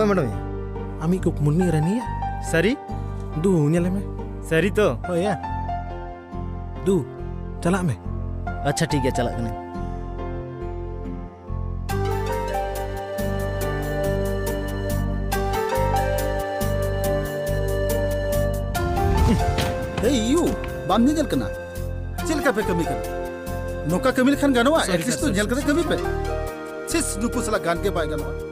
ᱚᱠᱚᱭ ᱢᱮᱰᱚᱢ ᱟᱢᱤ ᱠᱩᱠᱢᱩᱱᱤ ᱨᱟᱱᱤᱭᱟ ᱥᱟᱹᱨᱤ ᱫᱩ ᱧᱮᱞ ᱢᱮ ᱥᱟᱹᱨᱤ ᱛᱚ ᱦᱳᱭᱟ ᱫᱩ ᱪᱟᱞᱟᱜ ᱢᱮ ᱟᱪᱪᱷᱟ ᱴᱷᱤक ᱜᱮᱭᱟ ᱪᱟᱞᱟᱜ ᱠᱟᱹᱱᱟᱹᱧ हे यू बाम ᱧᱮᱧᱮᱞ ᱠᱟᱱᱟ ᱪᱮᱫ ᱞᱮᱠᱟ ᱯᱮ ᱠᱟᱹᱢᱤ ᱠᱟᱱᱟ ᱱᱚᱝᱠᱟ ᱠᱟᱹᱢᱤ ᱞᱮᱠᱷᱟᱱ ᱜᱟᱱᱚᱜᱼᱟ ᱮᱴᱞᱤᱥᱴ ᱧᱮᱞ ᱠᱟᱛᱮ ᱠᱟᱹᱢᱤ ᱯᱮ ᱥᱤᱥ ᱱᱩᱠᱩ ᱥᱟᱞᱟᱜ ᱜᱟᱱ ᱜᱮ ᱵᱟᱭ ᱜᱟᱱᱚᱜᱼᱟ